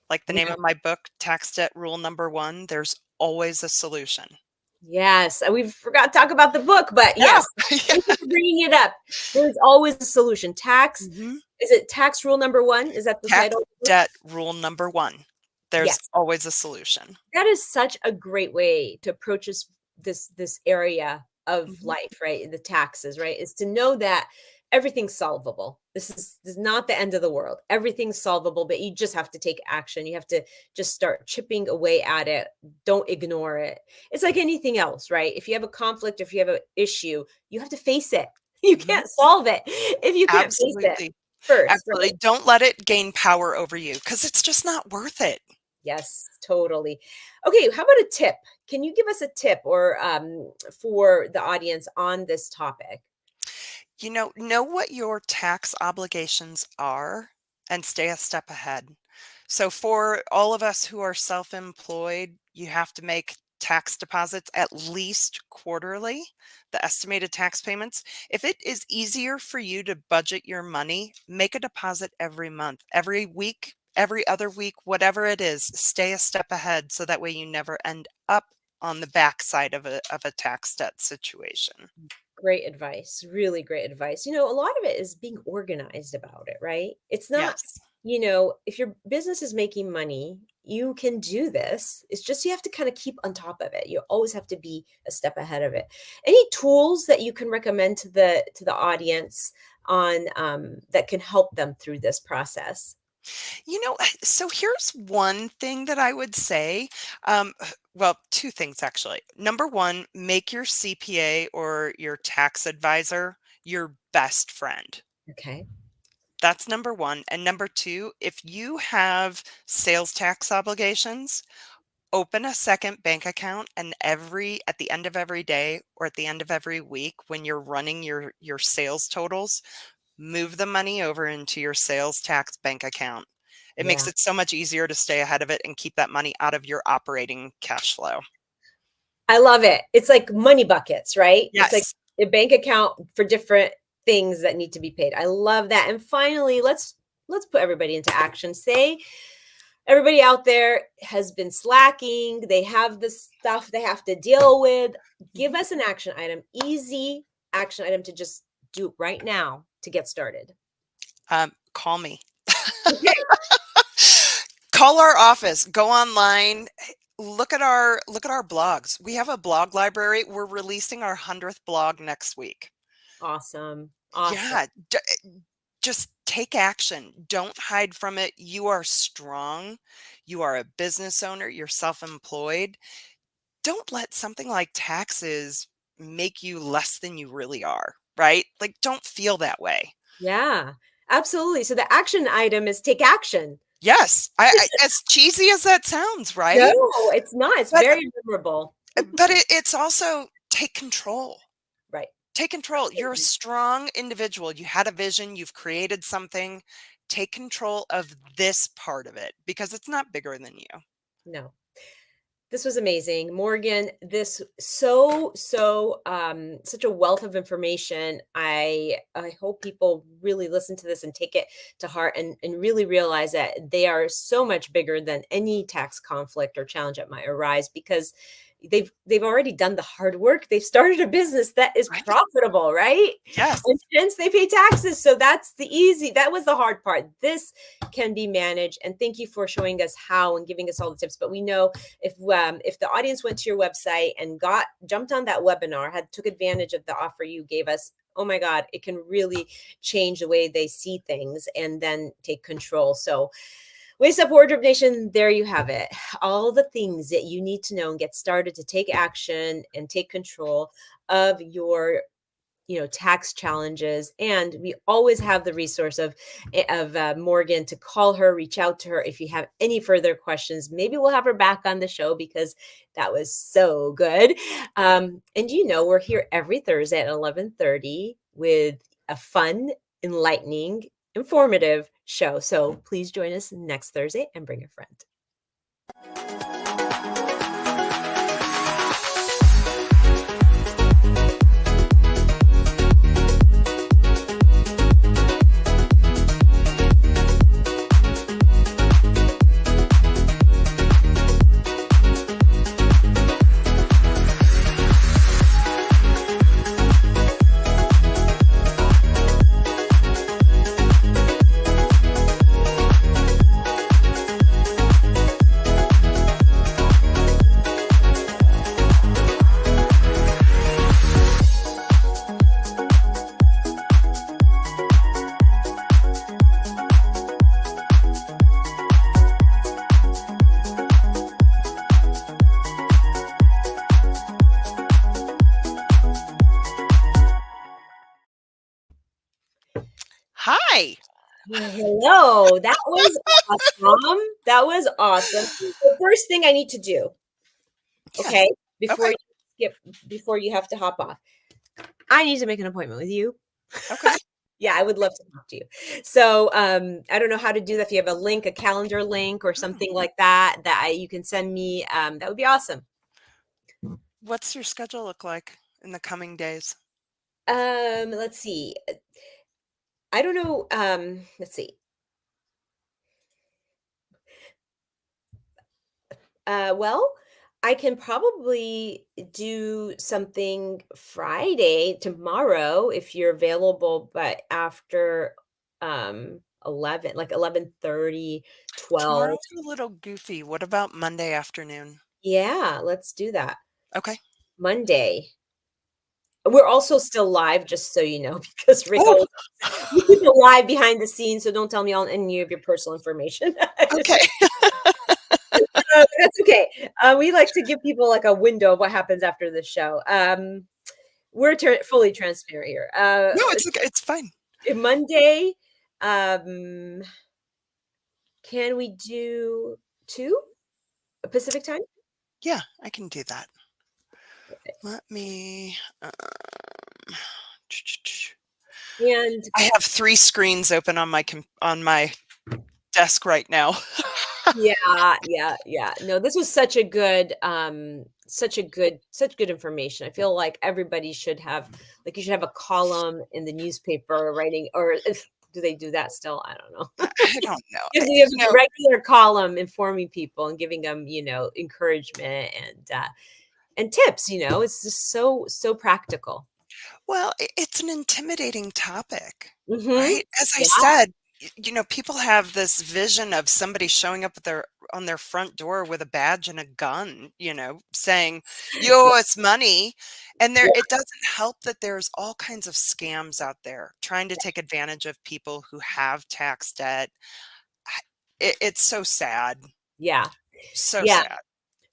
Like the name of my book, Tax Debt Rule Number 1, there's always a solution. Yes, we forgot to talk about the book, but yes, thank you for bringing it up. There's always a solution. Tax, is it Tax Rule Number 1? Is that the Tax title? Debt Rule Number 1. There's always a solution. That is such a great way to approach this area of life, right? The taxes, right? Is to know that everything's solvable. This is not the end of the world. Everything's solvable, but you just have to take action. You have to just start chipping away at it. Don't ignore it. It's like anything else, right? If you have a conflict, if you have an issue, you have to face it. You can't solve it if you can't face it first. Absolutely. Right? Don't let it gain power over you because it's just not worth it. Yes, totally. Okay, how about a tip? Can you give us a tip or for the audience on this topic? Know what your tax obligations are and stay a step ahead. So for all of us who are self-employed, you have to make tax deposits at least quarterly, the estimated tax payments. If it is easier for you to budget your money, make a deposit every month, every week, every other week, whatever it is, stay a step ahead so that way you never end up on the backside of a tax debt situation. Great advice. Really great advice. A lot of it is being organized about it, right? It's not, if your business is making money, you can do this. It's just you have to kind of keep on top of it. You always have to be a step ahead of it. Any tools that you can recommend to the audience on that can help them through this process? So here's one thing that I would say. Well, two things actually. Number one, make your CPA or your tax advisor your best friend. Okay. That's number one. And number two, if you have sales tax obligations, open a second bank account and at the end of every day or at the end of every week, when you're running your sales totals, move the money over into your sales tax bank account. It makes it so much easier to stay ahead of it and keep that money out of your operating cash flow. I love it. It's like money buckets, right? Yes. It's like a bank account for different things that need to be paid. I love that. And finally, let's put everybody into action. Say everybody out there has been slacking. They have this stuff they have to deal with. Give us an action item, easy action item to just do right now to get started. Call me. Okay. Call our office, go online, look at our blogs. We have a blog library. We're releasing our 100th blog next week. Awesome. Yeah. Just take action. Don't hide from it. You are strong. You are a business owner. You're self-employed. Don't let something like taxes make you less than you really are, right? Like, don't feel that way. Yeah. Absolutely. So the action item is take action. Yes, I as cheesy as that sounds, right? No, it's not. It's But very memorable. but it's also take control. Right. Take control. You're a strong individual. You had a vision, you've created something. Take control of this part of it because it's not bigger than you. No. This was amazing. Morgan, this such a wealth of information. I hope people really listen to this and take it to heart and really realize that they are so much bigger than any tax conflict or challenge that might arise because they've already done the hard work. They've started a business that is Right? profitable, right? Yes. And hence they pay taxes. So that's that was the hard part. This can be managed. And thank you for showing us how and giving us all the tips. But we know if the audience went to your website and jumped on that webinar, took advantage of the offer you gave us, oh my God, it can really change the way they see things and then take control. So Waist Up Wardrobe Nation, there you have it. All the things that you need to know and get started to take action and take control of your tax challenges. And we always have the resource of Morgan to call her, reach out to her if you have any further questions. Maybe we'll have her back on the show because that was so good. And we're here every Thursday at 11:30 with a fun, enlightening, informative show. So please join us next Thursday and bring a friend. Hi. Hello. That was awesome. That was awesome. The first thing I need to do, okay, Okay. before you have to hop off, I need to make an appointment with you. Okay. Yeah, I would love to talk to you. So I don't know how to do that. If you have a link, a calendar link or something like that, you can send me, that would be awesome. What's your schedule look like in the coming days? Let's see. I don't know. Let's see. Well, I can probably do something Friday tomorrow if you're available, but after 11, like 11:30, 12. Tomorrow's a little goofy. What about Monday afternoon? Yeah, let's do that. Okay. Monday. We're also still live, just so you know, because Oh, we keep it live behind the scenes, so don't tell me any of your personal information. okay. That's okay. We like to give people like a window of what happens after the show. We're fully transparent here. No, it's okay. It's fine. Monday, can we do 2 Pacific time? Yeah, I can do that. Okay. Let me. And I have 3 screens open on my desk right now. yeah. No, this was such good information. I feel like everybody should have, like, you should have a column in the newspaper writing, or do they do that still? I don't know. I don't know. You have a regular column informing people and giving them, encouragement and tips. It's just so practical. Well, it's an intimidating topic, Mm-hmm. right? As I Yeah. said, people have this vision of somebody showing up on their front door with a badge and a gun, saying, "You owe us money." And it doesn't help that there's all kinds of scams out there trying to take advantage of people who have tax debt. It's so sad. Yeah. So Yeah. sad.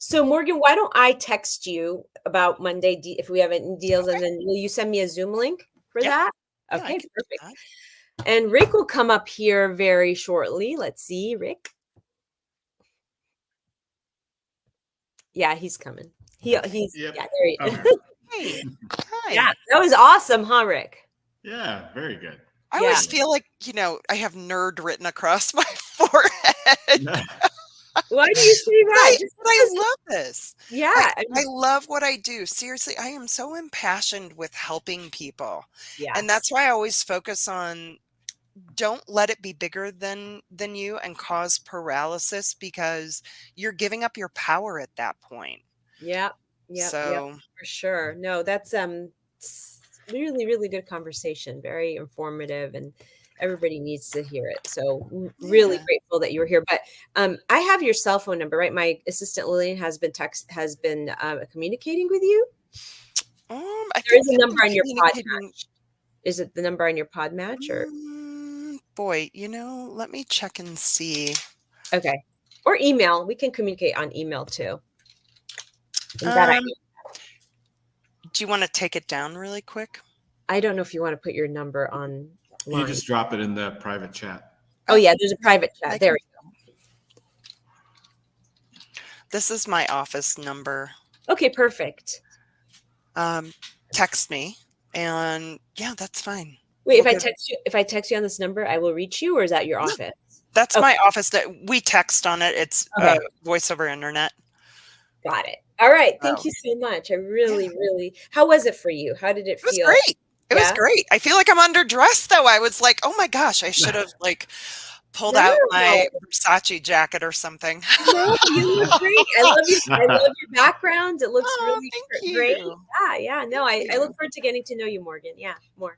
So Morgan, why don't I text you about Monday if we have any deals, Okay. and then will you send me a Zoom link for Yeah. that? Yeah, I Okay, can do perfect. that. And Rick will come up here very shortly. Let's see, Rick. Yeah, he's coming. He's Yep. yeah, there he is. Okay. Hey, hi. Yeah, that was awesome, huh, Rick? Yeah, very good. I Yeah. always feel like, I have nerd written across my forehead. Why do you say that? But I love this. Yeah. I love what I do. Seriously, I am so impassioned with helping people. Yes. And that's why I always focus on don't let it be bigger than you and cause paralysis, because you're giving up your power at that point. Yep, So for sure. No, that's really, really good conversation. Very informative, and everybody needs to hear it. So really Yeah. grateful that you were here. But I have your cell phone number, right? My assistant Lillian has been communicating with you. I There think is a we've number been on your pod communicating. match. Is it the number on your pod match or? Boy, let me check and see. Okay. Or email. We can communicate on email too. And that Do you want to take it down really quick? I don't know if you want to put your number on. You just drop it in the private chat. Oh yeah, there's a private chat. There we go. This is my office number. Okay, perfect. Text me, and yeah, that's fine. Wait, if I text you on this number, I will reach you, or is that your office? That's my office. That we text on it. It's voice over internet. Got it. All right. Thank you so much. I really, really. How was it for you? How did it feel? It was great. It was great. I feel like I'm underdressed though. I was like, oh my gosh, I should have pulled out my Versace jacket or something. No, you look great. I love you. I love your background. It looks really great. Yeah. No, I look forward to getting to know you, Morgan. Yeah, more.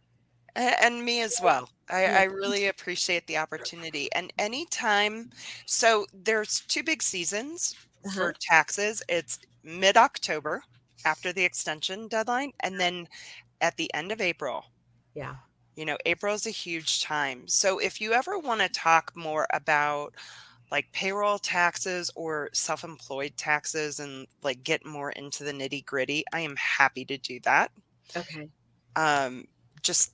And me as well. I really appreciate the opportunity. And anytime, so there's 2 big seasons for taxes. It's mid-October after the extension deadline, and then at the end of April. Yeah. April is a huge time. So if you ever want to talk more about payroll taxes or self-employed taxes and get more into the nitty-gritty, I am happy to do that. Okay. Just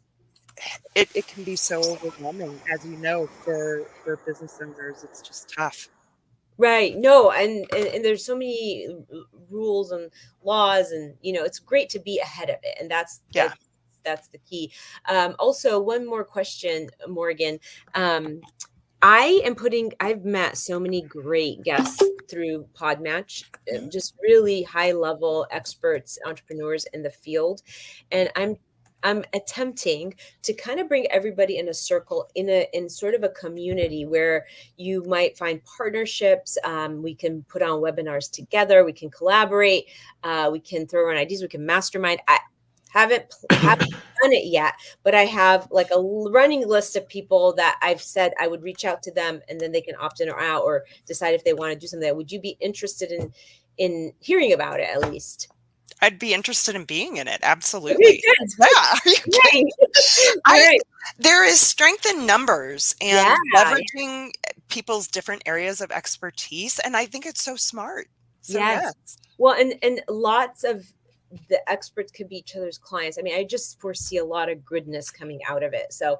it can be so overwhelming, as you know, for business owners. It's just tough. Right. No, and there's so many rules and laws, and it's great to be ahead of it, and that's the key. Also, one more question, Morgan. I've met so many great guests through Podmatch, just really high level experts, entrepreneurs in the field, and I'm attempting to kind of bring everybody in a circle in sort of a community where you might find partnerships. We can put on webinars together. We can collaborate. We can throw around ideas. We can mastermind. I haven't done it yet, but I have a running list of people that I've said I would reach out to them, and then they can opt in or out or decide if they want to do something. Would you be interested in hearing about it at least? I'd be interested in being in it. Absolutely. Yeah. Are you kidding? There is strength in numbers and leveraging people's different areas of expertise. And I think it's so smart. So, yes. Well, and lots of the experts could be each other's clients. I mean, I just foresee a lot of goodness coming out of it. So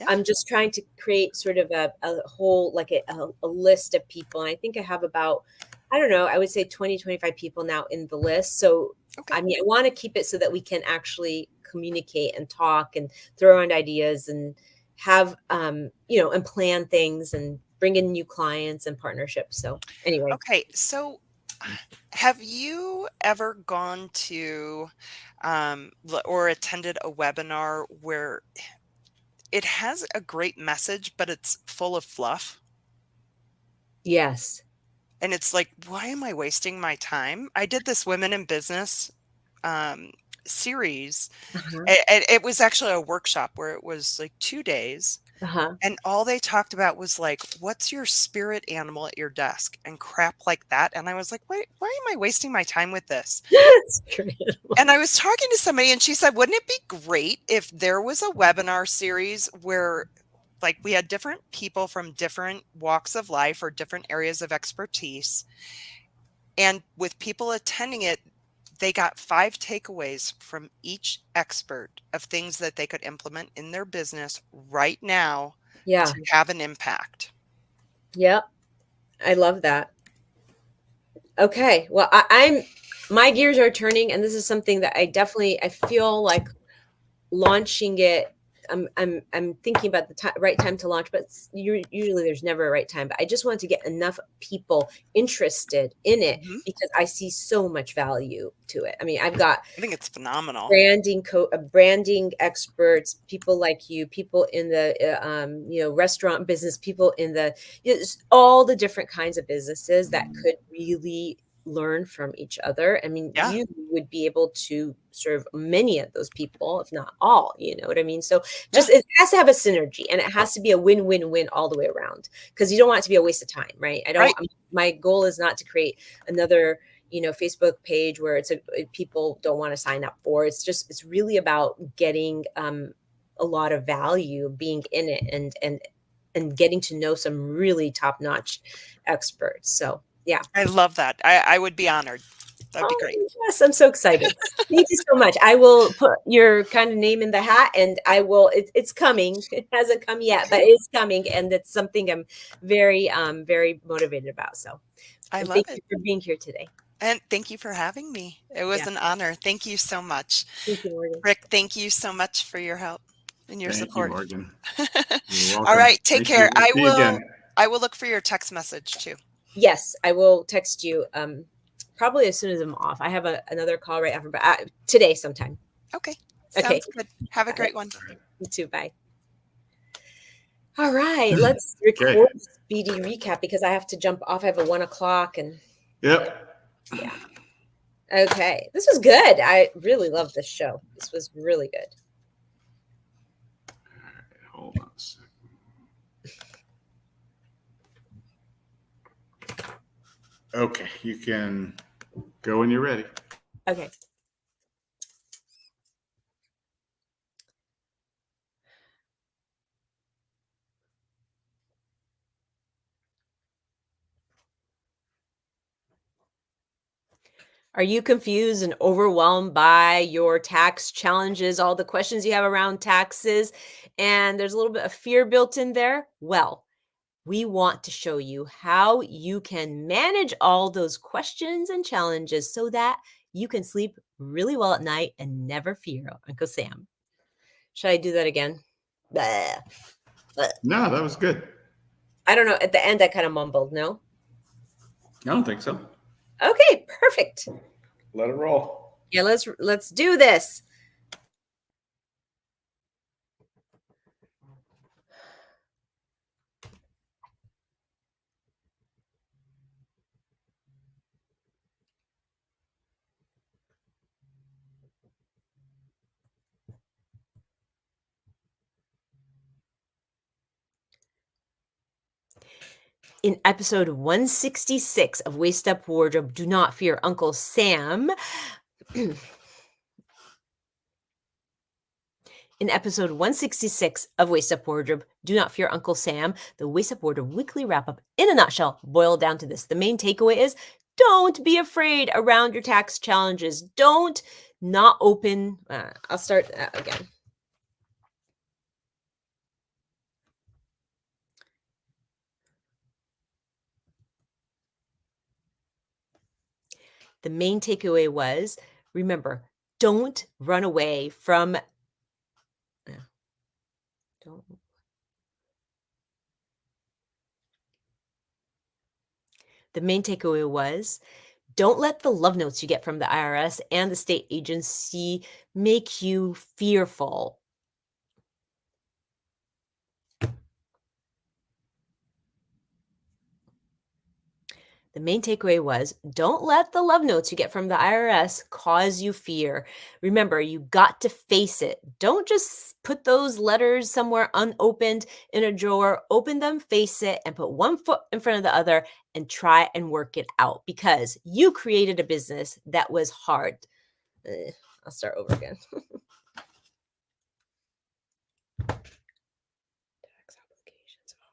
I'm just trying to create sort of a whole, a list of people. And I think I have about, I don't know, I would say 20, 25 people now in the list. So I mean, I want to keep it so that we can actually communicate and talk and throw around ideas and have, and plan things and bring in new clients and partnerships. So anyway. Okay. So have you ever gone to or attended a webinar where it has a great message, but it's full of fluff? Yes. And it's like, why am I wasting my time? I did this Women in Business series. It was actually a workshop where it was 2 days. And all they talked about was what's your spirit animal at your desk and crap like that. And I was like, wait, why am I wasting my time with this? And I was talking to somebody and she said, wouldn't it be great if there was a webinar series where we had different people from different walks of life or different areas of expertise, and with people attending it, they got 5 takeaways from each expert of things that they could implement in their business right now Yeah. to have an impact. Yep. I love that. Okay. Well, my gears are turning, and this is something that I feel like launching it. I'm thinking about the right time to launch, but usually there's never a right time. But I just want to get enough people interested in it Mhm. because I see so much value to it. I mean, I've got I think it's phenomenal. branding experts, people like you, people in the restaurant business, people in the all the different kinds of businesses that could really learn from each other. I mean, Yeah. you would be able to serve many of those people, if not all, you know what I mean? So just it has to have a synergy, and it has to be a win-win-win all the way around, because you don't want it to be a waste of time, right? Right. My goal is not to create another Facebook page where people don't want to sign up for. It's really about getting a lot of value being in it, and getting to know some really top-notch experts. So yeah. I love that. I would be honored. That'd be Oh, great. yes, I'm so excited. Thank you so much. I will put your kind of name in the hat, and it's coming. It hasn't come yet, but it's coming, and it's something I'm very motivated about. So, I and love thank it. you for being here today. And thank you for having me. It was Yeah. an honor. Thank you so much. Thank you, Morgan. Rick, thank you so much for your help and your Thank you, support. Morgan. You're All welcome. right, take Thank care. you. We'll see you again. I will look for your text message too. Yes, I will text you probably as soon as I'm off. I have another call right after, but today sometime. Okay. Okay. Sounds good. Have a All right. great one. You too. Bye. All right, let's Okay. record speedy recap because I have to jump off. I have a 1 o'clock, and Yep. yeah. Okay, this was good. I really love this show. This was really good. Hold on a second. Okay, you can go when you're ready. Okay. Are you confused and overwhelmed by your tax challenges, all the questions you have around taxes, and there's a little bit of fear built in there? Well, we want to show you how you can manage all those questions and challenges so that you can sleep really well at night and never fear Uncle Sam. Should I do that again? Blah. No, that was good. I don't know. At the end, I kind of mumbled. No? I don't think so. Okay, perfect. Let it roll. Yeah, let's do this. In episode 166 of Waist Up Wardrobe, Do Not Fear Uncle Sam. In episode 166 of Waist Up Wardrobe, Do Not Fear Uncle Sam, the Waist Up Wardrobe weekly wrap up in a nutshell boiled down to this. The main takeaway is don't be afraid around your tax challenges. Don't not open. I'll start again. The main takeaway was, remember, don't run away from don't the main takeaway was, don't let the love notes you get from the IRS and the state agency make you fearful. The main takeaway was, don't let the love notes you get from the IRS cause you fear. Remember, you got to face it. Don't just put those letters somewhere unopened in a drawer. Open them, face it, and put one foot in front of the other and try and work it out, because you created a business that was hard. I'll start over again. Tax obligations are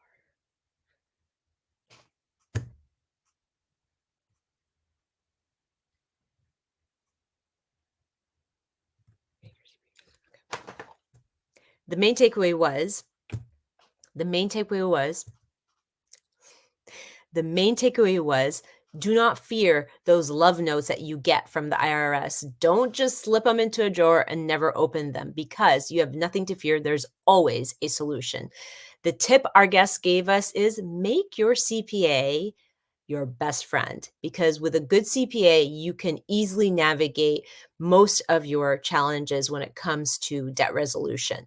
The main takeaway was do not fear those love notes that you get from the IRS. Don't just slip them into a drawer and never open them, because you have nothing to fear. There's always a solution. The tip our guest gave us is make your CPA your best friend, because with a good CPA, you can easily navigate most of your challenges when it comes to debt resolution.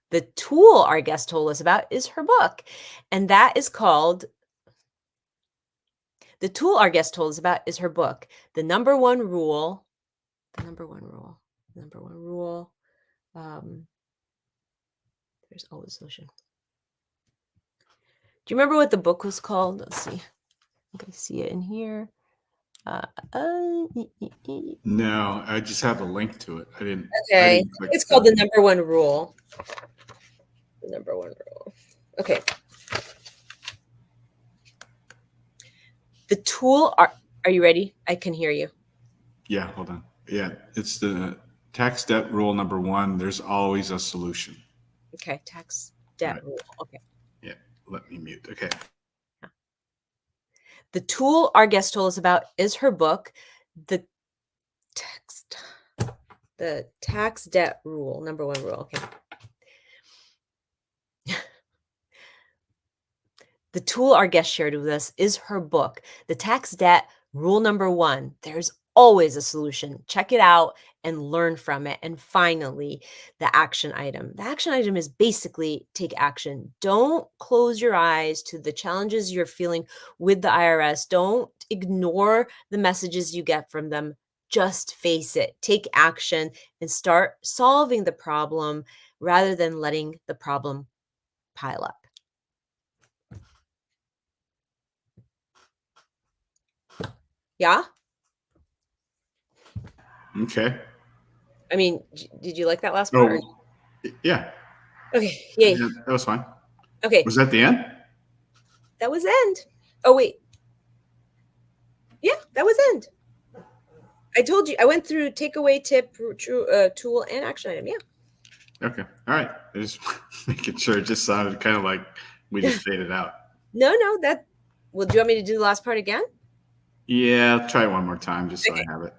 The tool our guest told us about is her book, and that is called, the tool our guest told us about is her book, The Number One Rule. There's always a solution. Do you remember what the book was called? Let's see. I can see it in here. No, I just have a link to it. I didn't. Okay. It's called The Number One Rule. The Number One Rule. Okay. The tool are you ready? I can hear you. Yeah, hold on. Yeah, it's the tax debt rule number 1. There's always a solution. Okay, tax debt rule. Okay. Yeah, let me mute. Okay. The tool our guest told us about is her book, The Tax Debt Rule, Number One Rule. Okay. The tool our guest shared with us is her book, The Tax Debt Rule Number 1. There's always a solution. Check it out and learn from it. And finally, the action item. The action item is basically take action. Don't close your eyes to the challenges you're feeling with the IRS. Don't ignore the messages you get from them. Just face it. Take action and start solving the problem rather than letting the problem pile up. Yeah? Okay. I mean, did you like that last part? Yeah. Okay. Yay. Yeah, that was fine. Okay. Was that the end? That was end. Oh, wait. Yeah, that was end. I told you. I went through takeaway, tip, tool, and action item. Yeah. Okay. All right. I just making sure. It just sounded kind of like we just faded out. No, that. Well, do you want me to do the last part again? Yeah, I'll try one more time just so I have it.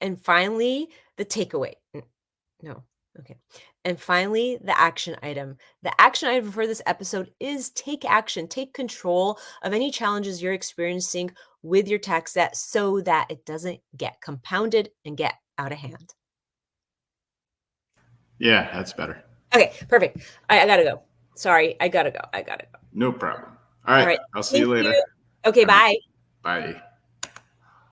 And finally, the takeaway. No. Okay. And finally, the action item. The action item for this episode is take action. Take control of any challenges you're experiencing with your tax debt so that it doesn't get compounded and get out of hand. Yeah, that's better. Okay, perfect. I gotta go. Sorry, I gotta go. No problem. All right. I'll see you later. Okay, bye. Bye.